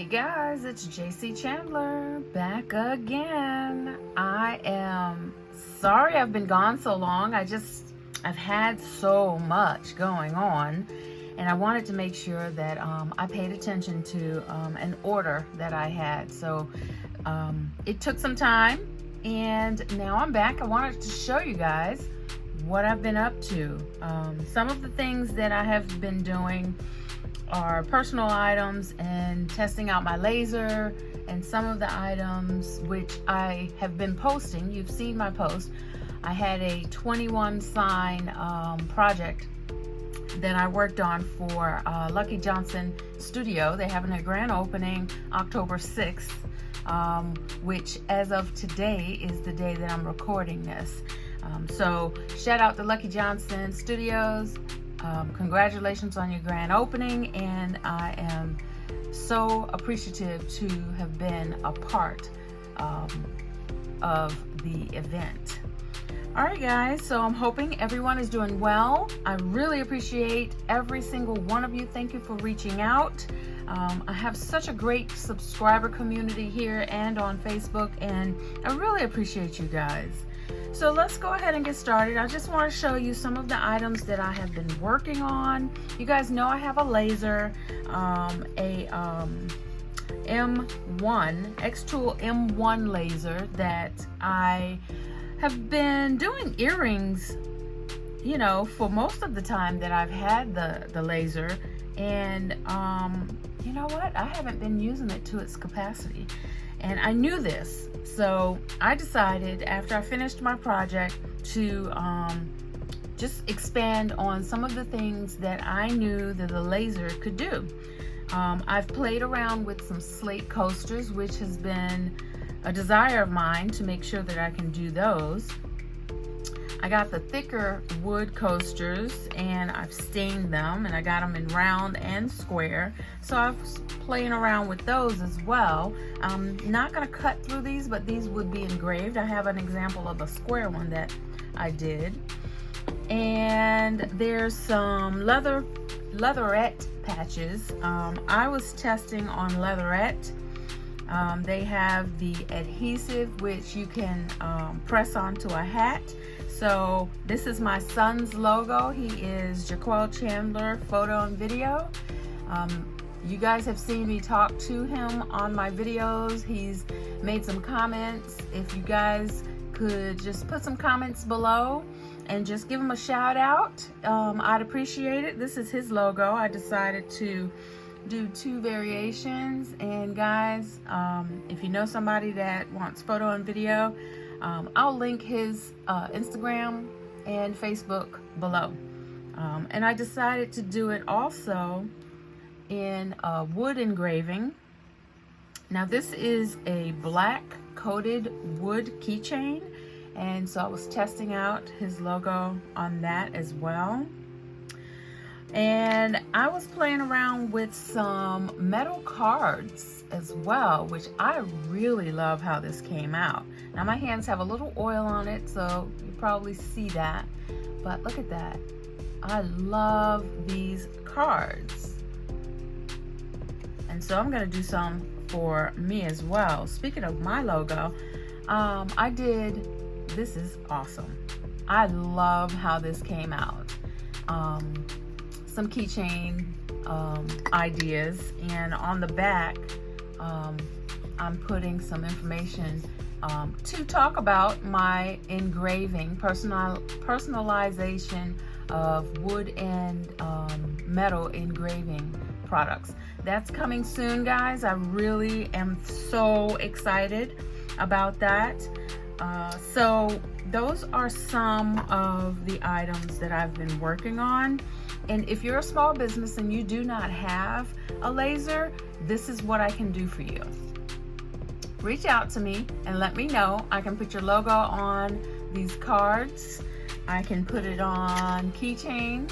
Hey guys, it's JayCee Chandler back again. I am sorry I've been gone so long. I've had so much going on, and I wanted to make sure that I paid attention to an order that I had. So it took some time, and now I'm back. I wanted to show you guys what I've been up to. Some of the things that I have been doing are personal items and testing out my laser, and some of the items which I have been posting. You've seen my post. I had a 21 sign project that I worked on for Lucky Johnson Studio. They're having a grand opening October 6th, which as of today is the day that I'm recording this. So shout out to Lucky Johnson Studios. Congratulations on your grand opening, and I am so appreciative to have been a part of the event. All right guys, so I'm hoping everyone is doing well. I really appreciate every single one of you. Thank you for reaching out. I have such a great subscriber community here and on Facebook, and I really appreciate you guys. So let's go ahead and get started. I just want to show you some of the items that I have been working on. You guys know I have a laser, M1, X-Tool M1 laser that I have been doing earrings, you know, for most of the time that I've had the laser. And you know what? I haven't been using it to its capacity. And I knew this, so I decided after I finished my project to just expand on some of the things that I knew that the laser could do. I've played around with some slate coasters, which has been a desire of mine to make sure that I can do those. I got the thicker wood coasters and I've stained them, and I got them in round and square. So I was playing around with those as well. I'm not going to cut through these, but these would be engraved. I have an example of a square one that I did. And there's some leatherette patches. I was testing on leatherette. They have the adhesive which you can press onto a hat. So this is my son's logo. He is Jaquell Chandler Photo and Video. You guys have seen me talk to him on my videos. He's made some comments. If you guys could just put some comments below and just give him a shout out, I'd appreciate it. This is his logo. I decided to do two variations, and guys, if you know somebody that wants photo and video, I'll link his Instagram and Facebook below. And I decided to do it also in wood engraving. Now this is a black coated wood keychain, and so I was testing out his logo on that as well. And I was playing around with some metal cards as well, which I really love how this came out. Now my hands have a little oil on it, so you probably see that, but look at that. I love these cards. And so I'm gonna do some for me as well. Speaking of my logo, this is awesome. I love how this came out. Some keychain ideas, and on the back I'm putting some information to talk about my engraving, personalization of wood and metal engraving products. That's coming soon, guys. I really am so excited about that. So those are some of the items that I've been working on. And if you're a small business and you do not have a laser, this is what I can do for you. Reach out to me and let me know. I can put your logo on these cards. I can put it on keychains,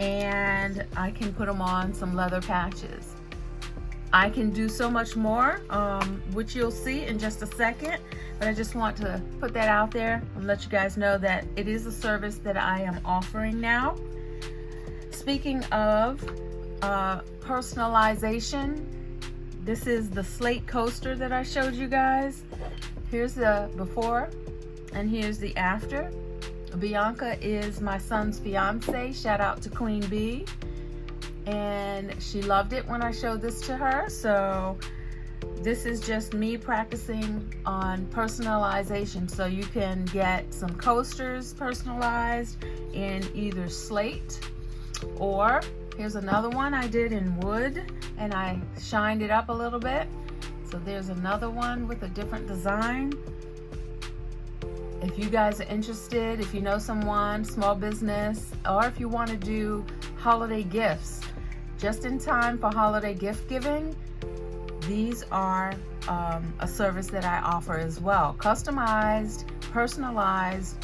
and I can put them on some leather patches. I can do so much more, which you'll see in just a second, but I just want to put that out there and let you guys know that it is a service that I am offering now. Speaking of personalization, This is the slate coaster that I showed you guys. Here's the before and here's the after. Bianca is my son's fiance. Shout out to Queen Bee. And she loved it when I showed this to her. So this is just me practicing on personalization. So you can get some coasters personalized in either slate, or here's another one I did in wood and I shined it up a little bit. So there's another one with a different design. If you guys are interested, if you know someone, small business, or if you want to do holiday gifts, just in time for holiday gift giving, these are a service that I offer as well. Customized, personalized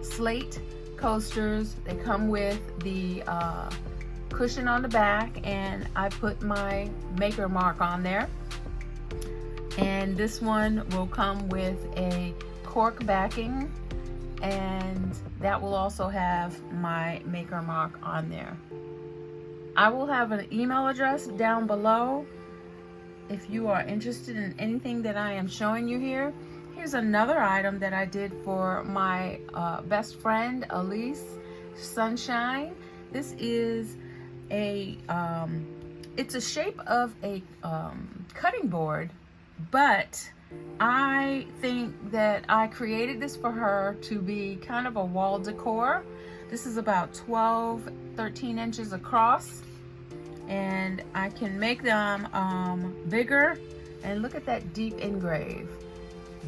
slate coasters. They come with the cushion on the back, and I put my maker mark on there. And this one will come with a cork backing, and that will also have my maker mark on there. I will have an email address down below if you are interested in anything that I am showing you here. Here's another item that I did for my best friend Elise Sunshine. This is a it's a shape of a cutting board, but I think that I created this for her to be kind of a wall decor. This is about 13 inches across, and I can make them bigger. And look at that deep engrave.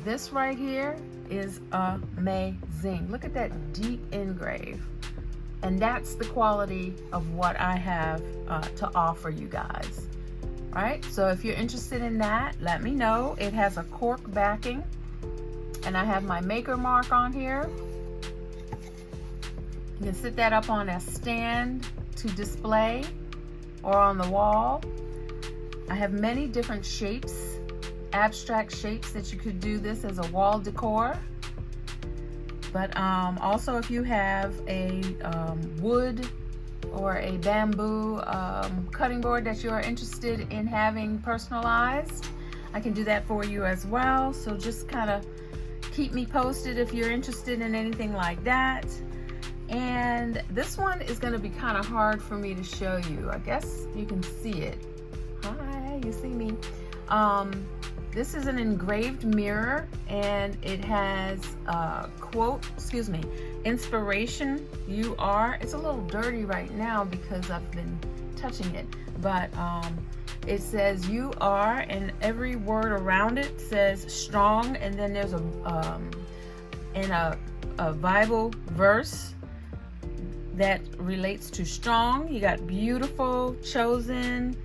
This right here is amazing. Look at that deep engrave. And that's the quality of what I have to offer you guys. Right? So if you're interested in that, let me know. It has a cork backing, and I have my maker mark on here. You can sit that up on a stand to display or on the wall. I have many different shapes, abstract shapes that you could do this as a wall decor. But also if you have a wood or a bamboo cutting board that you are interested in having personalized, I can do that for you as well. So just kind of keep me posted if you're interested in anything like that. And this one is going to be kind of hard for me to show you. I guess you can see it. Hi, you see me. This is an engraved mirror, and it has quote, inspiration, you are. It's a little dirty right now because I've been touching it, but it says you are, and every word around it says strong, and then there's a Bible verse that relates to strong. You got beautiful, chosen,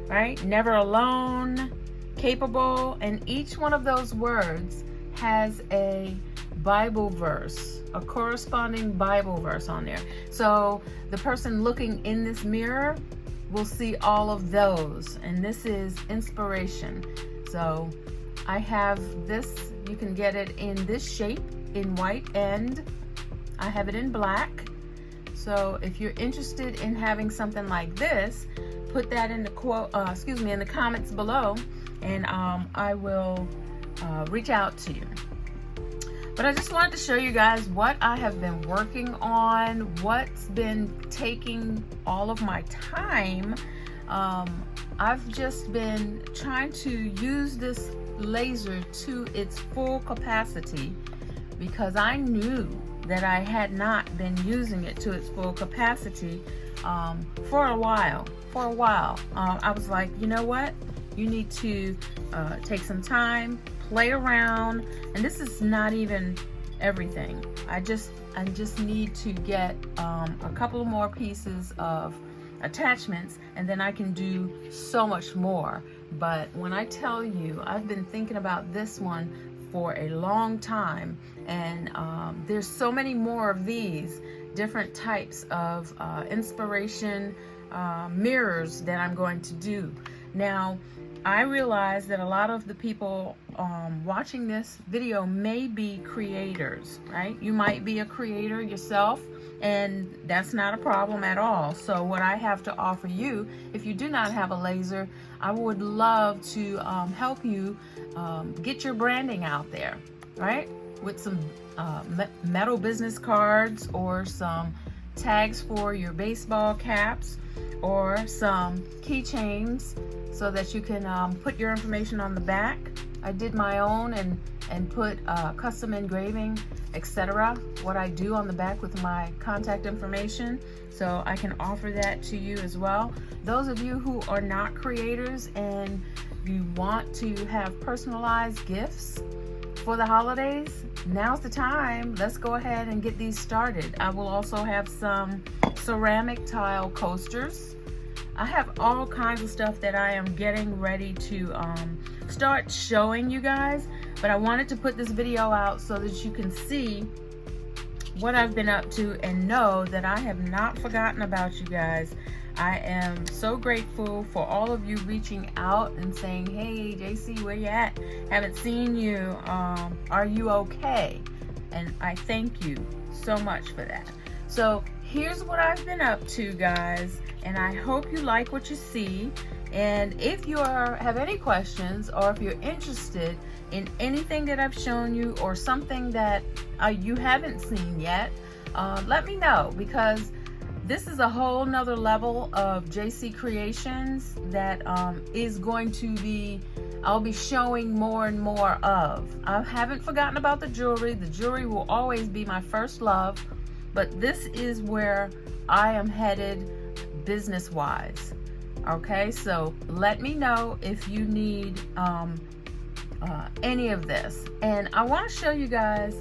right? Never alone, capable, and each one of those words has a Bible verse, a corresponding Bible verse on there. So the person looking in this mirror will see all of those, and this is inspiration. So I have this, you can get it in this shape in white, and I have it in black. So if you're interested in having something like this, put that in the in the comments below, and I will reach out to you. But I just wanted to show you guys what I have been working on, what's been taking all of my time. I've just been trying to use this laser to its full capacity, because I knew that I had not been using it to its full capacity for a while. I was like, you know what? You need to take some time, play around, and this is not even everything. I just need to get a couple more pieces of attachments, and then I can do so much more. But when I tell you, I've been thinking about this one for a long time, and there's so many more of these different types of inspiration mirrors that I'm going to do. Now, I realize that a lot of the people watching this video may be creators, right? You might be a creator yourself, and that's not a problem at all. So what I have to offer you, if you do not have a laser, I would love to help you get your branding out there, right? With some metal business cards, or some tags for your baseball caps, or some keychains so that you can put your information on the back. I did my own and put custom engraving, etc. what I do on the back with my contact information, so I can offer that to you as well. Those of you who are not creators and you want to have personalized gifts for the holidays, now's the time. Let's go ahead and get these started. I will also have some ceramic tile coasters. I have all kinds of stuff that I am getting ready to start showing you guys, but I wanted to put this video out so that you can see what I've been up to and know that I have not forgotten about you guys. I am so grateful for all of you reaching out and saying, hey JayCee, where you at? Haven't seen you. Are you okay? And I thank you so much for that. So here's what I've been up to, guys, and I hope you like what you see. And if you have any questions, or if you're interested in anything that I've shown you, or something that you haven't seen yet, let me know, because this is a whole nother level of JayCee creations that is going to be, I'll be showing more and more of. I haven't forgotten about the jewelry. The jewelry will always be my first love, but this is where I am headed business wise. Okay, so let me know if you need any of this. And I want to show you guys,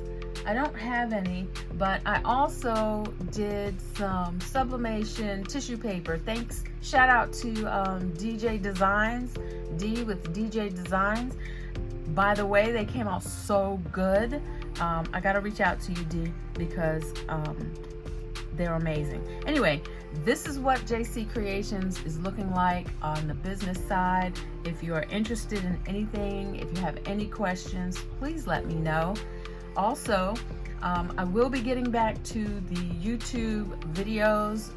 I don't have any, but I also did some sublimation tissue paper. Thanks, shout out to DJ Designs, D with DJ Designs. By the way, they came out so good. I gotta reach out to you, D, because they're amazing. Anyway, this is what JayCee Creations is looking like on the business side. If you are interested in anything, if you have any questions, please let me know. Also, I will be getting back to the YouTube videos.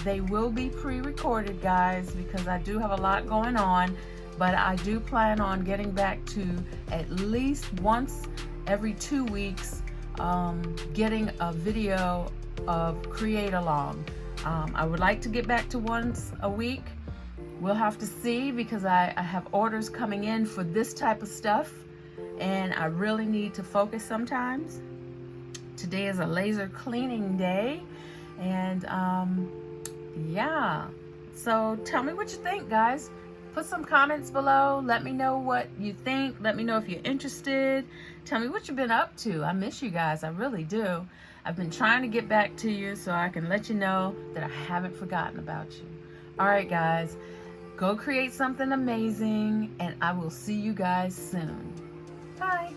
They will be pre-recorded, guys, because I do have a lot going on, but I do plan on getting back to at least once every 2 weeks, getting a video of create along. I would like to get back to once a week. We'll have to see, because I have orders coming in for this type of stuff, and I really need to focus sometimes. Today is a laser cleaning day, and yeah, so tell me what you think, guys. Put some comments below. Let me know what you think. Let me know if you're interested. Tell me what you've been up to. I miss you guys, I really do. I've been trying to get back to you so I can let you know that I haven't forgotten about you. All right, guys, go create something amazing, and I will see you guys soon. Bye.